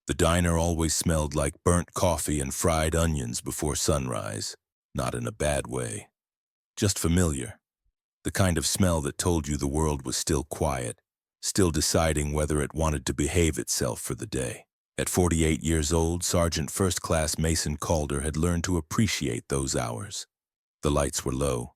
The diner always smelled like burnt coffee and fried onions before sunrise, not in a bad way, just familiar. The kind of smell that told you the world was still quiet, still deciding whether it wanted to behave itself for the day. At 48 years old, Sergeant First Class Mason Calder had learned to appreciate those hours. The lights were low.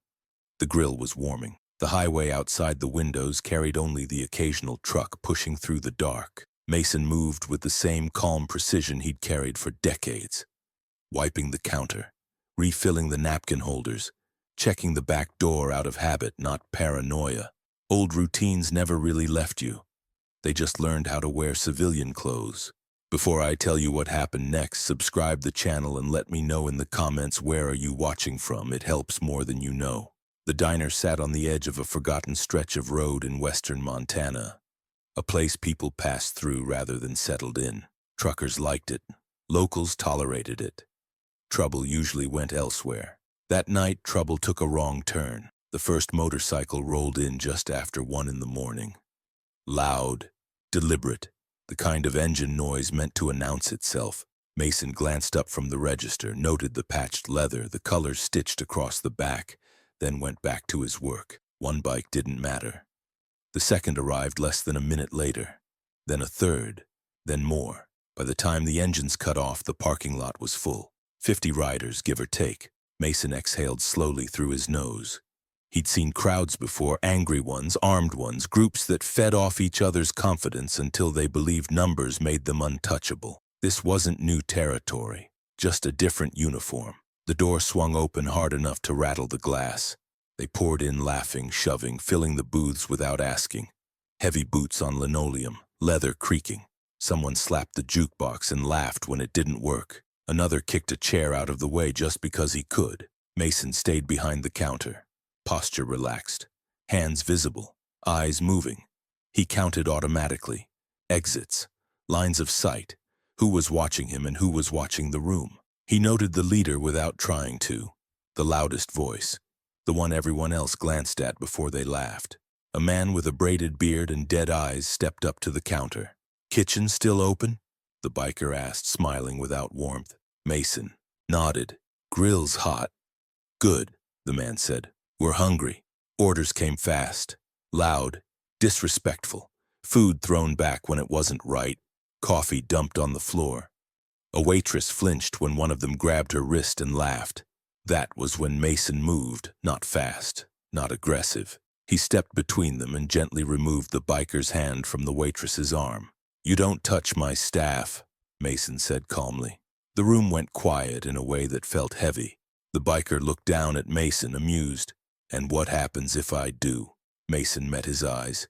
The grill was warming. The highway outside the windows carried only the occasional truck pushing through the dark. Mason moved with the same calm precision he'd carried for decades, wiping the counter, refilling the napkin holders, checking the back door out of habit, not paranoia. Old routines never really left you. They just learned how to wear civilian clothes. Before I tell you what happened next, subscribe the channel and let me know in the comments where are you watching from. It helps more than you know. The diner sat on the edge of a forgotten stretch of road in western Montana, a place people passed through rather than settled in. Truckers liked it. Locals tolerated it. Trouble usually went elsewhere. That night, trouble took a wrong turn. The first motorcycle rolled in just after 1 in the morning. Loud, deliberate, the kind of engine noise meant to announce itself. Mason glanced up from the register, noted the patched leather, the colors stitched across the back, then went back to his work. One bike didn't matter. The second arrived less than a minute later, then a third, then more. By the time the engines cut off, the parking lot was full. 50 riders, give or take. Mason exhaled slowly through his nose. He'd seen crowds before, angry ones, armed ones, groups that fed off each other's confidence until they believed numbers made them untouchable. This wasn't new territory, just a different uniform. The door swung open hard enough to rattle the glass. They poured in laughing, shoving, filling the booths without asking. Heavy boots on linoleum, leather creaking. Someone slapped the jukebox and laughed when it didn't work. Another kicked a chair out of the way just because he could. Mason stayed behind the counter, posture relaxed, hands visible, eyes moving. He counted automatically. Exits, lines of sight, who was watching him and who was watching the room. He noted the leader without trying to, the loudest voice, the one everyone else glanced at before they laughed. A man with a braided beard and dead eyes stepped up to the counter. "Kitchen still open?" the biker asked, smiling without warmth. Mason nodded. "Grill's hot." "Good," the man said. "We're hungry." Orders came fast, loud, disrespectful. Food thrown back when it wasn't right. Coffee dumped on the floor. A waitress flinched when one of them grabbed her wrist and laughed. That was when Mason moved, not fast, not aggressive. He stepped between them and gently removed the biker's hand from the waitress's arm. "You don't touch my staff," Mason said calmly. The room went quiet in a way that felt heavy. The biker looked down at Mason, amused. "And what happens if I do?" Mason met his eyes.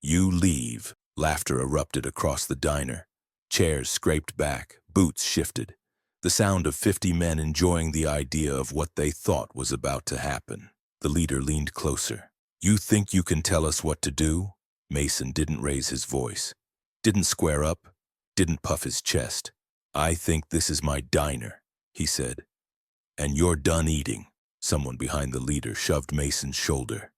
"You leave." Laughter erupted across the diner. Chairs scraped back, boots shifted. The sound of 50 men enjoying the idea of what they thought was about to happen. The leader leaned closer. "You think you can tell us what to do?" Mason didn't raise his voice, didn't square up, didn't puff his chest. "I think this is my diner," he said. "And you're done eating." Someone behind the leader shoved Mason's shoulder.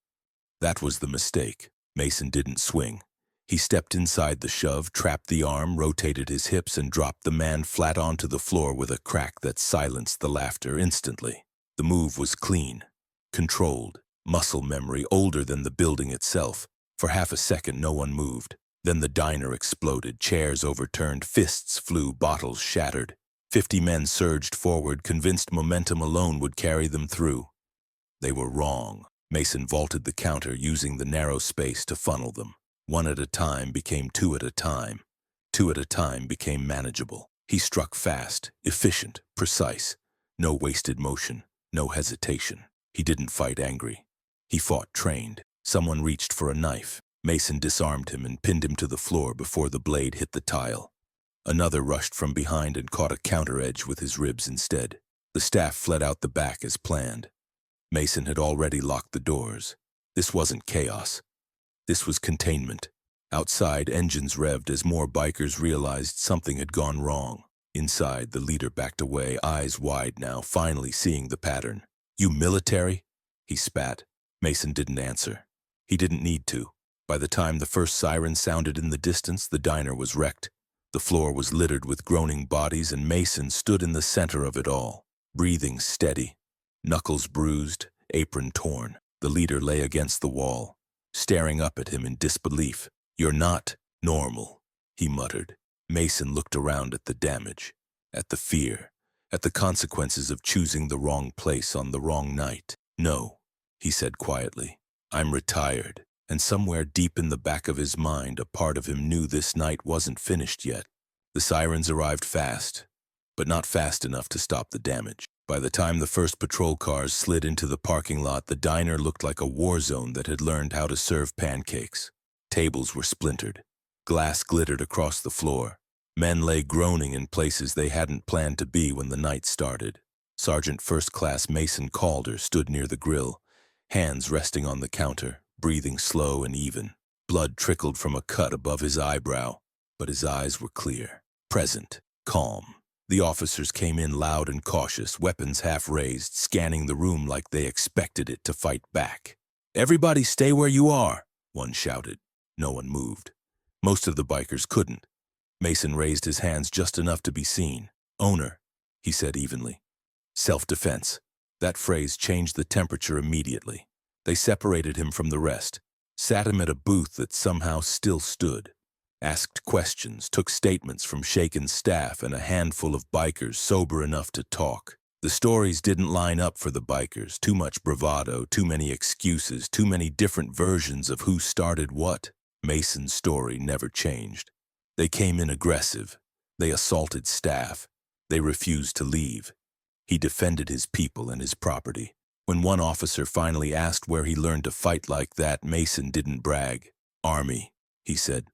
That was the mistake. Mason didn't swing. He stepped inside the shove, trapped the arm, rotated his hips, and dropped the man flat onto the floor with a crack that silenced the laughter instantly. The move was clean, controlled, muscle memory older than the building itself. For half a second, no one moved. Then the diner exploded, chairs overturned, fists flew, bottles shattered. 50 men surged forward, convinced momentum alone would carry them through. They were wrong. Mason vaulted the counter, using the narrow space to funnel them. 1 at a time became 2 at a time. 2 at a time became manageable. He struck fast, efficient, precise. No wasted motion, no hesitation. He didn't fight angry. He fought trained. Someone reached for a knife. Mason disarmed him and pinned him to the floor before the blade hit the tile. Another rushed from behind and caught a counter edge with his ribs instead. The staff fled out the back as planned. Mason had already locked the doors. This wasn't chaos. This was containment. Outside, engines revved as more bikers realized something had gone wrong. Inside, the leader backed away, eyes wide now, finally seeing the pattern. "You military?" he spat. Mason didn't answer. He didn't need to. By the time the first siren sounded in the distance, the diner was wrecked. The floor was littered with groaning bodies, and Mason stood in the center of it all, breathing steady, knuckles bruised, apron torn. The leader lay against the wall, staring up at him in disbelief. "You're not normal," he muttered. Mason looked around at the damage, at the fear, at the consequences of choosing the wrong place on the wrong night. "No," he said quietly. "I'm retired." And somewhere deep in the back of his mind, a part of him knew this night wasn't finished yet. The sirens arrived fast, but not fast enough to stop the damage. By the time the first patrol cars slid into the parking lot, the diner looked like a war zone that had learned how to serve pancakes. Tables were splintered. Glass glittered across the floor. Men lay groaning in places they hadn't planned to be when the night started. Sergeant First Class Mason Calder stood near the grill, hands resting on the counter, breathing slow and even. Blood trickled from a cut above his eyebrow, but his eyes were clear, present, calm. The officers came in loud and cautious, weapons half raised, scanning the room like they expected it to fight back. "Everybody stay where you are," one shouted. No one moved. Most of the bikers couldn't. Mason raised his hands just enough to be seen. "Owner," he said evenly. "Self-defense." That phrase changed the temperature immediately. They separated him from the rest, sat him at a booth that somehow still stood, asked questions, took statements from shaken staff and a handful of bikers sober enough to talk. The stories didn't line up for the bikers. Too much bravado, too many excuses, too many different versions of who started what. Mason's story never changed. They came in aggressive. They assaulted staff. They refused to leave. He defended his people and his property. When one officer finally asked where he learned to fight like that, Mason didn't brag. "Army," he said.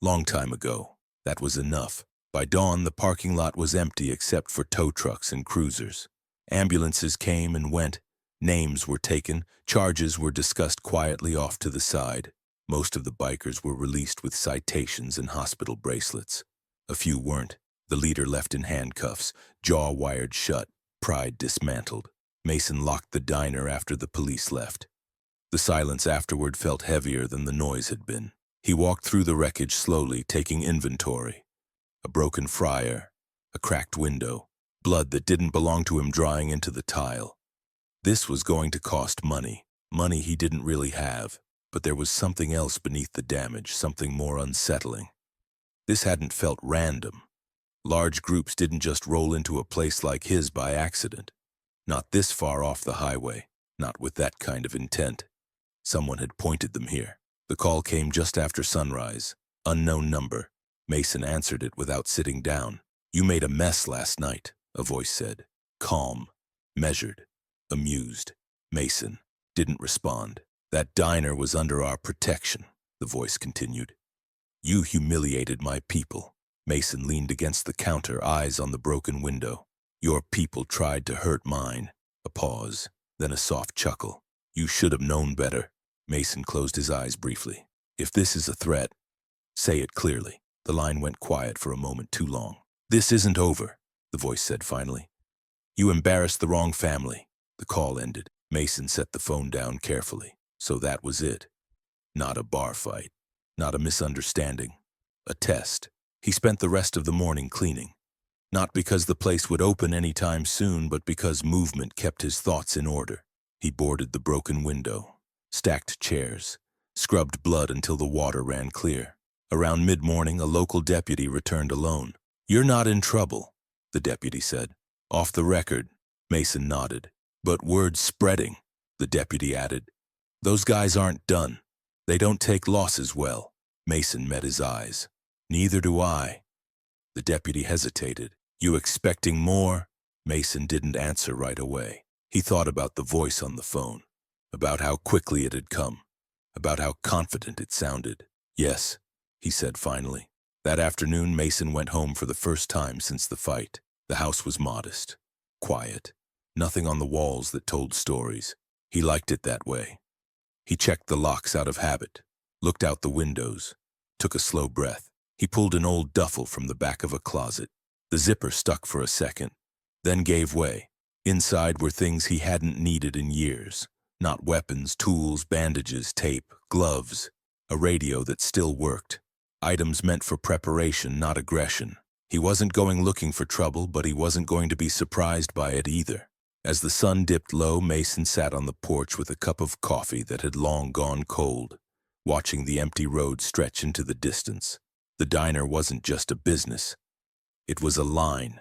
"Long time ago." That was enough. By dawn, the parking lot was empty except for tow trucks and cruisers. Ambulances came and went. Names were taken. Charges were discussed quietly off to the side. Most of the bikers were released with citations and hospital bracelets. A few weren't. The leader left in handcuffs, jaw wired shut, pride dismantled. Mason locked the diner after the police left. The silence afterward felt heavier than the noise had been. He walked through the wreckage slowly, taking inventory. A broken fryer, a cracked window, blood that didn't belong to him drying into the tile. This was going to cost money, money he didn't really have, but there was something else beneath the damage, something more unsettling. This hadn't felt random. Large groups didn't just roll into a place like his by accident. Not this far off the highway, not with that kind of intent. Someone had pointed them here. The call came just after sunrise. Unknown number. Mason answered it without sitting down. "You made a mess last night," a voice said. Calm, measured, amused. Mason didn't respond. "That diner was under our protection," the voice continued. "You humiliated my people." Mason leaned against the counter, eyes on the broken window. "Your people tried to hurt mine." A pause, then a soft chuckle. "You should have known better." Mason closed his eyes briefly. "If this is a threat, say it clearly." The line went quiet for a moment too long. "This isn't over," the voice said finally. "You embarrassed the wrong family." The call ended. Mason set the phone down carefully. So that was it. Not a bar fight. Not a misunderstanding. A test. He spent the rest of the morning cleaning. Not because the place would open any time soon, but because movement kept his thoughts in order. He boarded the broken window, stacked chairs, scrubbed blood until the water ran clear. Around mid-morning, a local deputy returned alone. "You're not in trouble," the deputy said. "Off the record." Mason nodded. "But word's spreading," the deputy added. "Those guys aren't done. They don't take losses well." Mason met his eyes. "Neither do I." The deputy hesitated. "You expecting more?" Mason didn't answer right away. He thought about the voice on the phone, about how quickly it had come, about how confident it sounded. "Yes," he said finally. That afternoon, Mason went home for the first time since the fight. The house was modest, quiet, nothing on the walls that told stories. He liked it that way. He checked the locks out of habit, looked out the windows, took a slow breath. He pulled an old duffel from the back of a closet. The zipper stuck for a second, then gave way. Inside were things he hadn't needed in years. Not weapons, tools, bandages, tape, gloves. A radio that still worked. Items meant for preparation, not aggression. He wasn't going looking for trouble, but he wasn't going to be surprised by it either. As the sun dipped low, Mason sat on the porch with a cup of coffee that had long gone cold, watching the empty road stretch into the distance. The diner wasn't just a business. It was a line.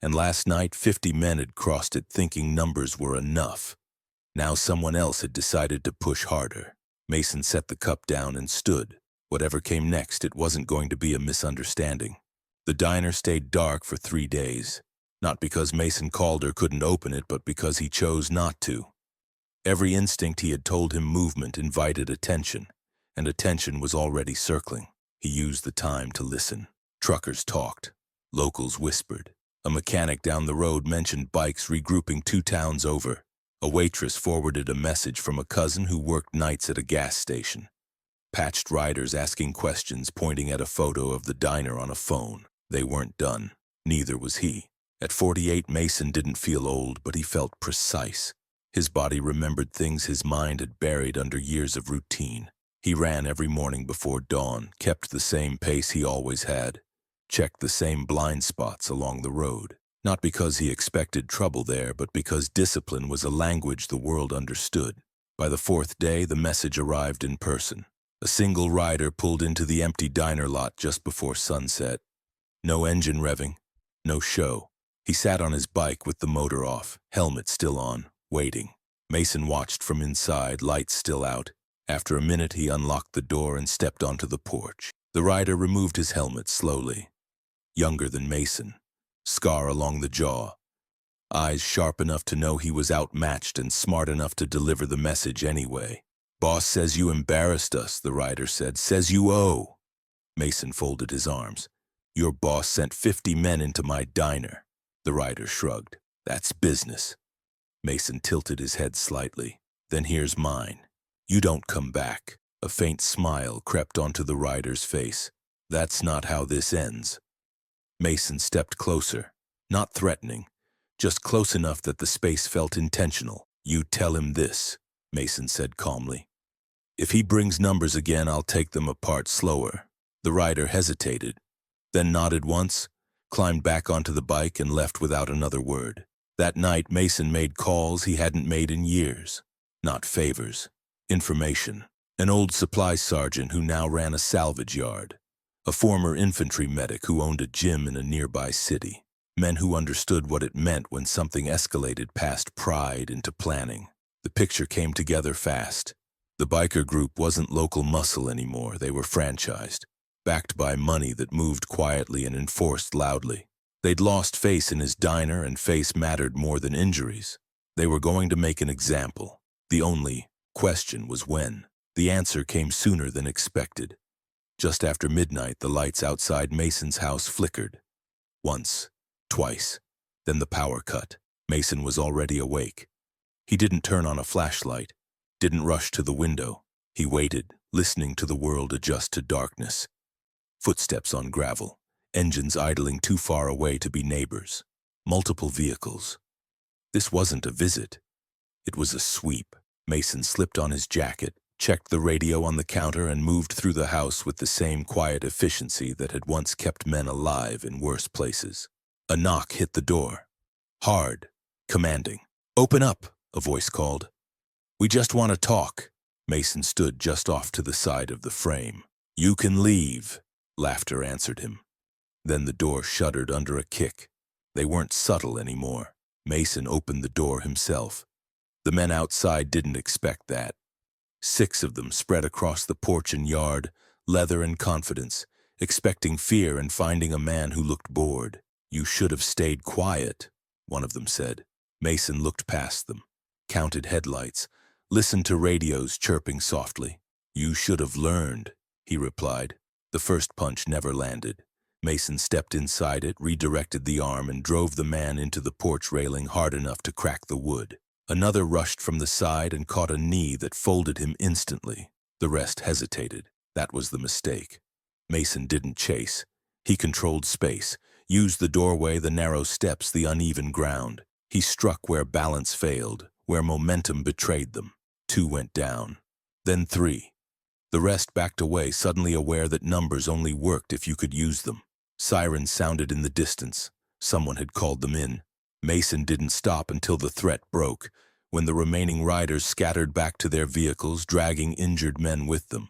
And last night, 50 men had crossed it thinking numbers were enough. Now someone else had decided to push harder. Mason set the cup down and stood. Whatever came next, it wasn't going to be a misunderstanding. The diner stayed dark for 3 days. Not because Mason Calder couldn't open it, but because he chose not to. Every instinct he had told him movement invited attention, and attention was already circling. He used the time to listen. Truckers talked. Locals whispered. A mechanic down the road mentioned bikes regrouping 2 towns over. A waitress forwarded a message from a cousin who worked nights at a gas station. Patched riders asking questions, pointing at a photo of the diner on a phone. They weren't done. Neither was he. At 48, Mason didn't feel old, but he felt precise. His body remembered things his mind had buried under years of routine. He ran every morning before dawn, kept the same pace he always had, checked the same blind spots along the road. Not because he expected trouble there, but because discipline was a language the world understood. By the 4th day, the message arrived in person. A single rider pulled into the empty diner lot just before sunset. No engine revving, no show. He sat on his bike with the motor off, helmet still on, waiting. Mason watched from inside, lights still out. After a minute, he unlocked the door and stepped onto the porch. The rider removed his helmet slowly. Younger than Mason. Scar along the jaw. Eyes sharp enough to know he was outmatched and smart enough to deliver the message anyway. "Boss says you embarrassed us," the rider said. "Says you owe." Mason folded his arms. "Your boss sent 50 men into my diner." The rider shrugged. "That's business." Mason tilted his head slightly. "Then here's mine. You don't come back." A faint smile crept onto the rider's face. "That's not how this ends." Mason stepped closer, not threatening, just close enough that the space felt intentional. "You tell him this," Mason said calmly. "If he brings numbers again, I'll take them apart slower." The rider hesitated, then nodded once, climbed back onto the bike and left without another word. That night, Mason made calls he hadn't made in years. Not favors, information. An old supply sergeant who now ran a salvage yard. A former infantry medic who owned a gym in a nearby city. Men who understood what it meant when something escalated past pride into planning. The picture came together fast. The biker group wasn't local muscle anymore. They were franchised, backed by money that moved quietly and enforced loudly. They'd lost face in his diner, and face mattered more than injuries. They were going to make an example. The only question was when. The answer came sooner than expected. Just after midnight, the lights outside Mason's house flickered. Once, twice, then the power cut. Mason was already awake. He didn't turn on a flashlight, didn't rush to the window. He waited, listening to the world adjust to darkness. Footsteps on gravel, engines idling too far away to be neighbors. Multiple vehicles. This wasn't a visit. It was a sweep. Mason slipped on his jacket, checked the radio on the counter, and moved through the house with the same quiet efficiency that had once kept men alive in worse places. A knock hit the door. Hard, commanding. "Open up," a voice called. "We just want to talk." Mason stood just off to the side of the frame. "You can leave," laughter answered him. Then the door shuddered under a kick. They weren't subtle anymore. Mason opened the door himself. The men outside didn't expect that. 6 of them spread across the porch and yard, leather and confidence, expecting fear and finding a man who looked bored. "You should have stayed quiet," one of them said. Mason looked past them, counted headlights, listened to radios chirping softly. "You should have learned," he replied. The first punch never landed. Mason stepped inside it, redirected the arm, and drove the man into the porch railing hard enough to crack the wood. Another rushed from the side and caught a knee that folded him instantly. The rest hesitated. That was the mistake. Mason didn't chase. He controlled space, used the doorway, the narrow steps, the uneven ground. He struck where balance failed, where momentum betrayed them. 2 went down. Then 3. The rest backed away, suddenly aware that numbers only worked if you could use them. Sirens sounded in the distance. Someone had called them in. Mason didn't stop until the threat broke, when the remaining riders scattered back to their vehicles, dragging injured men with them.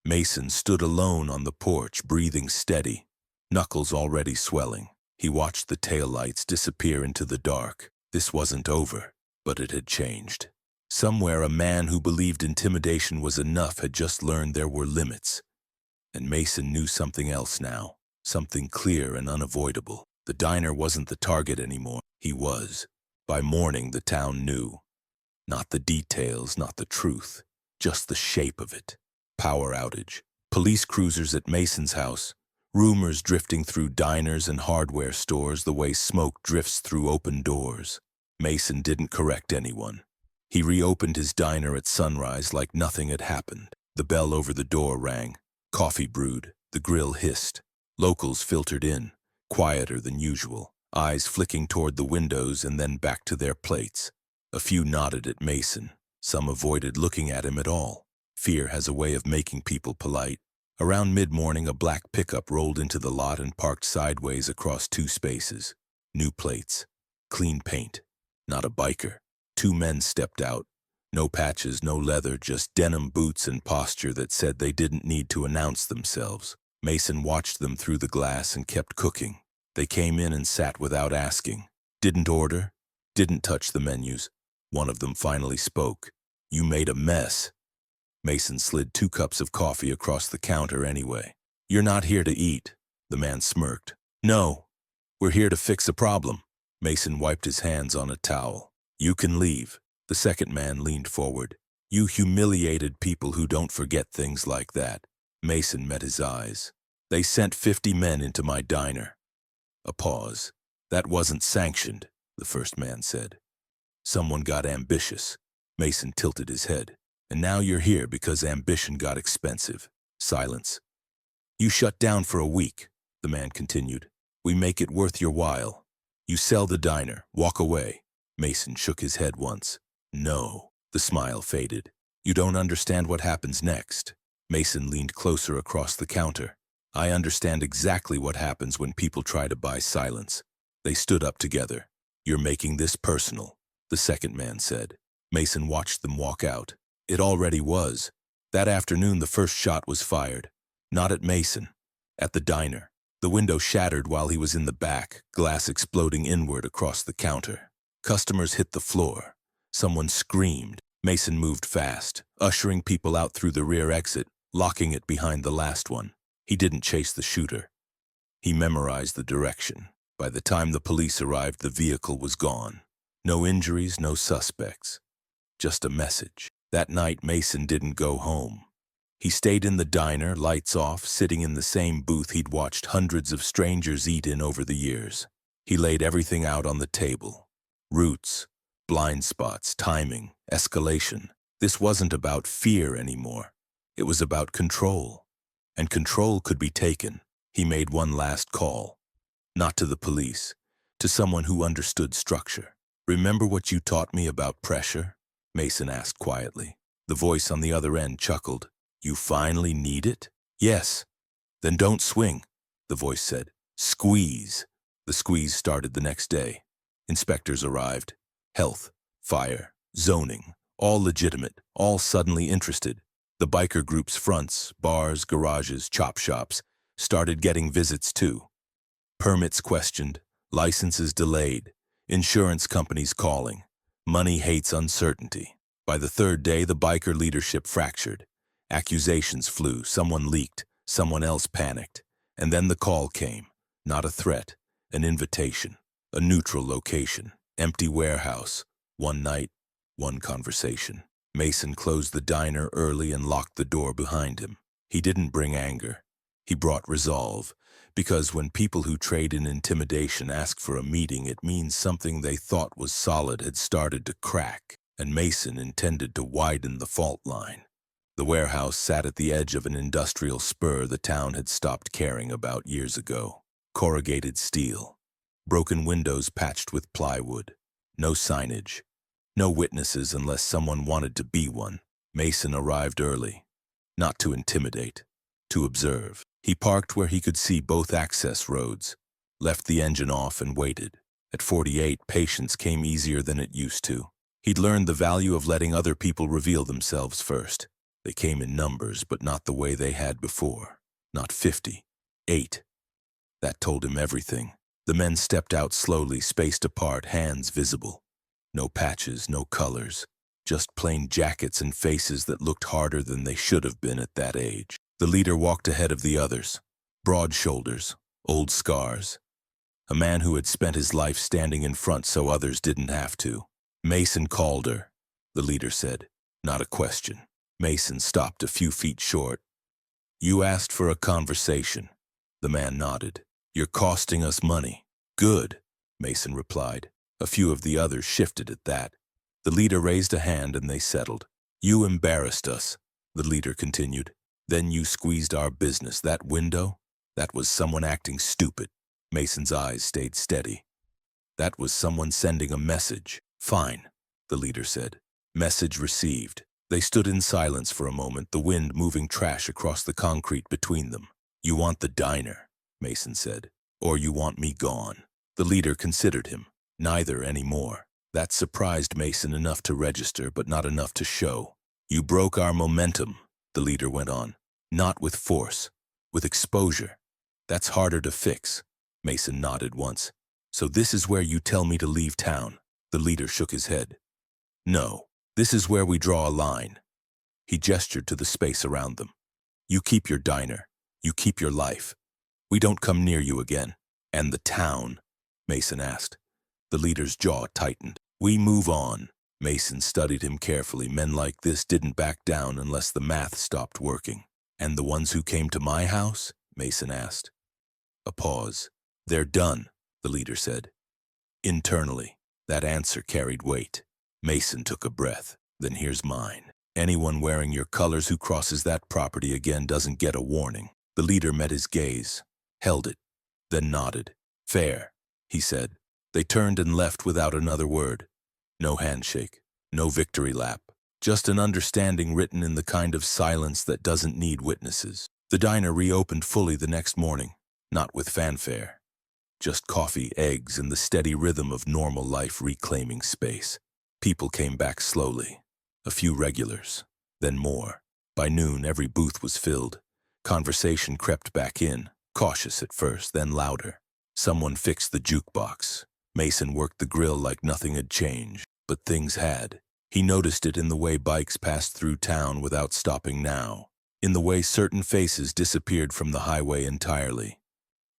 Mason stood alone on the porch, breathing steady, knuckles already swelling. He watched the taillights disappear into the dark. This wasn't over, but it had changed. Somewhere, a man who believed intimidation was enough had just learned there were limits. And Mason knew something else now, something clear and unavoidable. The diner wasn't the target anymore. He was. By morning, the town knew. Not the details, not the truth, just the shape of it. Power outage, police cruisers at Mason's house, rumors drifting through diners and hardware stores the way smoke drifts through open doors. Mason didn't correct anyone. He reopened his diner at sunrise like nothing had happened. The bell over the door rang. Coffee brewed. The grill hissed. Locals filtered in, quieter than usual, eyes flicking toward the windows and then back to their plates. A few nodded at Mason. Some avoided looking at him at all. Fear has a way of making people polite. Around mid-morning, a black pickup rolled into the lot and parked sideways across two spaces. New plates. Clean paint. Not a biker. Two men stepped out. No patches, no leather, just denim boots and posture that said they didn't need to announce themselves. Mason watched them through the glass and kept cooking. They came in and sat without asking. Didn't order. Didn't touch the menus. One of them finally spoke. "You made a mess." Mason slid 2 cups of coffee across the counter anyway. "You're not here to eat," the man smirked. "No, we're here to fix a problem." Mason wiped his hands on a towel. "You can leave." The second man leaned forward. "You humiliated people who don't forget things like that." Mason met his eyes. "They sent 50 men into my diner." A pause. "That wasn't sanctioned," the first man said. "Someone got ambitious." Mason tilted his head. "And now you're here because ambition got expensive." Silence. "You shut down for a week," the man continued. "We make it worth your while. You sell the diner, walk away." Mason shook his head once. "No." The smile faded. "You don't understand what happens next." Mason leaned closer across the counter. "I understand exactly what happens when people try to buy silence." They stood up together. "You're making this personal," the second man said. Mason watched them walk out. It already was. That afternoon, the first shot was fired. Not at Mason. At the diner. The window shattered while he was in the back, glass exploding inward across the counter. Customers hit the floor. Someone screamed. Mason moved fast, ushering people out through the rear exit, locking it behind the last one. He didn't chase the shooter. He memorized the direction. By the time the police arrived, the vehicle was gone. No injuries, no suspects. Just a message. That night, Mason didn't go home. He stayed in the diner, lights off, sitting in the same booth he'd watched hundreds of strangers eat in over the years. He laid everything out on the table. Routes, blind spots, timing, escalation. This wasn't about fear anymore. It was about control. And control could be taken. He made one last call. Not to the police, to someone who understood structure. "Remember what you taught me about pressure?" Mason asked quietly. The voice on the other end chuckled. "You finally need it?" "Yes." "Then don't swing," the voice said. "Squeeze." The squeeze started the next day. Inspectors arrived. Health, fire, zoning, all legitimate, all suddenly interested. The biker group's fronts, bars, garages, chop shops started getting visits too. Permits questioned, licenses delayed, insurance companies calling. Money hates uncertainty. By the third day, the biker leadership fractured. Accusations flew, someone leaked, someone else panicked. And then the call came. Not a threat, an invitation. A neutral location, empty warehouse. One night, one conversation. Mason closed the diner early and locked the door behind him. He didn't bring anger. He brought resolve. Because when people who trade in intimidation ask for a meeting, it means something they thought was solid had started to crack, and Mason intended to widen the fault line. The warehouse sat at the edge of an industrial spur the town had stopped caring about years ago. Corrugated steel. Broken windows patched with plywood. No signage. No witnesses unless someone wanted to be one. Mason arrived early. Not to intimidate, to observe. He parked where he could see both access roads, left the engine off and waited. At 48, patience came easier than it used to. He'd learned the value of letting other people reveal themselves first. They came in numbers, but not the way they had before. Not 50. 8. That told him everything. The men stepped out slowly, spaced apart, hands visible. No patches, no colors. Just plain jackets and faces that looked harder than they should have been at that age. The leader walked ahead of the others. Broad shoulders, old scars. A man who had spent his life standing in front so others didn't have to. Mason Calder, the leader said. Not a question. Mason stopped a few feet short. You asked for a conversation. The man nodded. You're costing us money. Good, Mason replied. A few of the others shifted at that. The leader raised a hand and they settled. You embarrassed us, the leader continued. Then you squeezed our business. That window? That was someone acting stupid. Mason's eyes stayed steady. That was someone sending a message. Fine, the leader said. Message received. They stood in silence for a moment, the wind moving trash across the concrete between them. You want the diner, Mason said, or you want me gone? The leader considered him. Neither anymore. That surprised Mason enough to register, but not enough to show. You broke our momentum, the leader went on. Not with force, with exposure. That's harder to fix. Mason nodded once. So this is where you tell me to leave town? The leader shook his head. No, this is where we draw a line. He gestured to the space around them. You keep your diner. You keep your life. We don't come near you again. And the town? Mason asked. The leader's jaw tightened. We move on. Mason studied him carefully. Men like this didn't back down unless the math stopped working. And the ones who came to my house? Mason asked. A pause. They're done, the leader said. Internally, that answer carried weight. Mason took a breath. Then here's mine. Anyone wearing your colors who crosses that property again doesn't get a warning. The leader met his gaze, held it, then nodded. Fair, he said. They turned and left without another word. No handshake, no victory lap. Just an understanding written in the kind of silence that doesn't need witnesses. The diner reopened fully the next morning, not with fanfare. Just coffee, eggs, and the steady rhythm of normal life reclaiming space. People came back slowly. A few regulars, then more. By noon, every booth was filled. Conversation crept back in, cautious at first, then louder. Someone fixed the jukebox. Mason worked the grill like nothing had changed, but things had. He noticed it in the way bikes passed through town without stopping now, in the way certain faces disappeared from the highway entirely,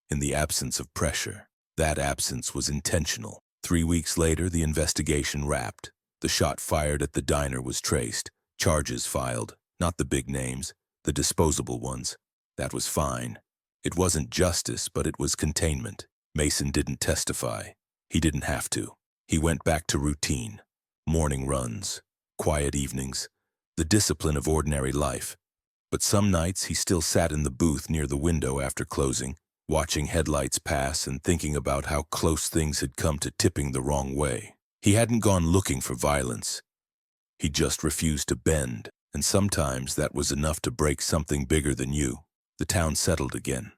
in the absence of pressure. That absence was intentional. 3 weeks later, the investigation wrapped. The shot fired at the diner was traced, charges filed, not the big names, the disposable ones. That was fine. It wasn't justice, but it was containment. Mason didn't testify. He didn't have to. He went back to routine. Morning runs, quiet evenings, the discipline of ordinary life. But some nights he still sat in the booth near the window after closing, watching headlights pass and thinking about how close things had come to tipping the wrong way. He hadn't gone looking for violence. He just refused to bend, and sometimes that was enough to break something bigger than you. The town settled again.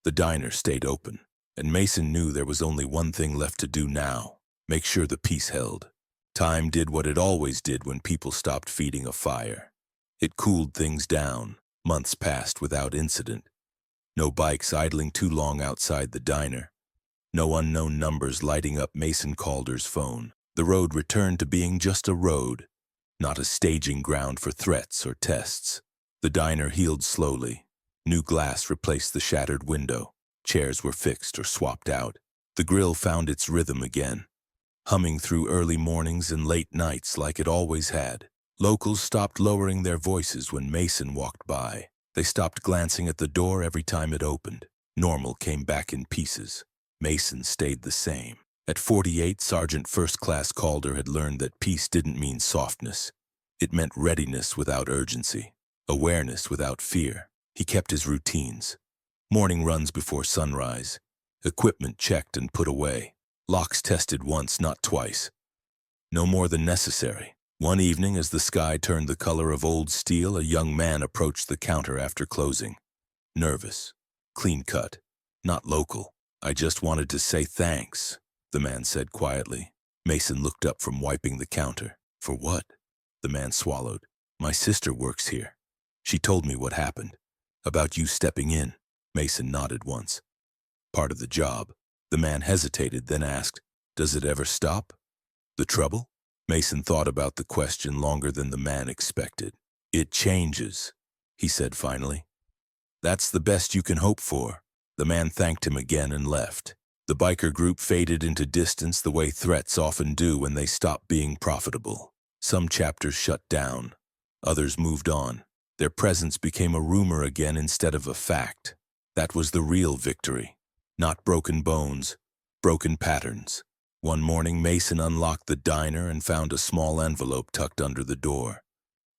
The diner stayed open, and Mason knew there was only one thing left to do now: make sure the peace held. Time did what it always did when people stopped feeding a fire. It cooled things down. Months passed without incident. No bikes idling too long outside the diner. No unknown numbers lighting up Mason Calder's phone. The road returned to being just a road, not a staging ground for threats or tests. The diner healed slowly. New glass replaced the shattered window. Chairs were fixed or swapped out. The grill found its rhythm again, humming through early mornings and late nights like it always had. Locals stopped lowering their voices when Mason walked by. They stopped glancing at the door every time it opened. Normal came back in pieces. Mason stayed the same. At 48, Sergeant First Class Calder had learned that peace didn't mean softness. It meant readiness without urgency, awareness without fear. He kept his routines. Morning runs before sunrise. Equipment checked and put away. Locks tested once, not twice. No more than necessary. One evening, as the sky turned the color of old steel, a young man approached the counter after closing. Nervous, clean-cut, not local. "I just wanted to say thanks," the man said quietly. Mason looked up from wiping the counter. "For what?" The man swallowed. "My sister works here. She told me what happened. About you stepping in." Mason nodded once. "Part of the job." The man hesitated, then asked, "Does it ever stop? The trouble?" Mason thought about the question longer than the man expected. "It changes," he said finally. "That's the best you can hope for." The man thanked him again and left. The biker group faded into distance the way threats often do when they stop being profitable. Some chapters shut down. Others moved on. Their presence became a rumor again instead of a fact. That was the real victory. Not broken bones, broken patterns. One morning, Mason unlocked the diner and found a small envelope tucked under the door.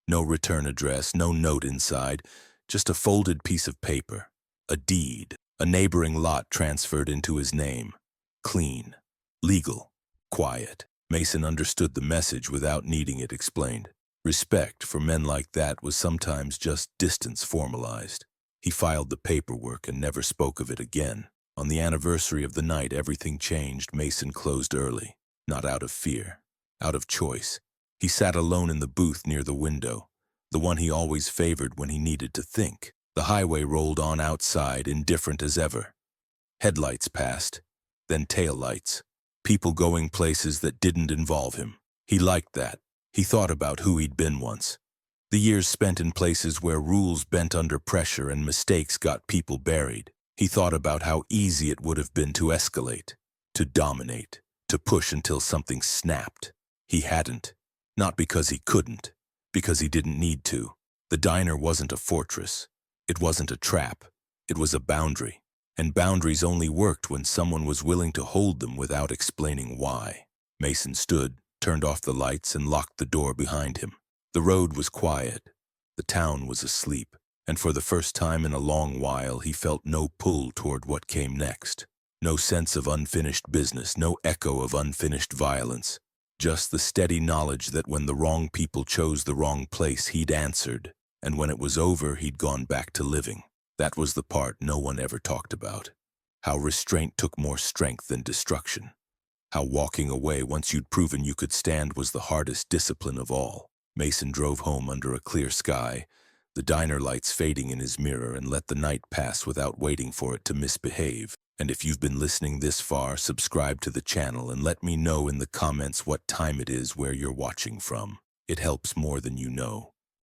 No return address, no note inside, just a folded piece of paper. A deed. A neighboring lot transferred into his name. Clean. Legal. Quiet. Mason understood the message without needing it explained. Respect for men like that was sometimes just distance formalized. He filed the paperwork and never spoke of it again. On the anniversary of the night everything changed, Mason closed early. Not out of fear. Out of choice. He sat alone in the booth near the window, the one he always favored when he needed to think. The highway rolled on outside, indifferent as ever. Headlights passed, then taillights. People going places that didn't involve him. He liked that. He thought about who he'd been once. The years spent in places where rules bent under pressure and mistakes got people buried. He thought about how easy it would have been to escalate, to dominate, to push until something snapped. He hadn't. Not because he couldn't, because he didn't need to. The diner wasn't a fortress. It wasn't a trap. It was a boundary. And boundaries only worked when someone was willing to hold them without explaining why. Mason stood, turned off the lights, and locked the door behind him. The road was quiet. The town was asleep. And for the first time in a long while, he felt no pull toward what came next. No sense of unfinished business, no echo of unfinished violence. Just the steady knowledge that when the wrong people chose the wrong place, he'd answered. And when it was over, he'd gone back to living. That was the part no one ever talked about. How restraint took more strength than destruction. How walking away once you'd proven you could stand was the hardest discipline of all. Mason drove home under a clear sky, the diner lights fading in his mirror, and let the night pass without waiting for it to misbehave. And if you've been listening this far, subscribe to the channel and let me know in the comments what time it is where you're watching from. It helps more than you know.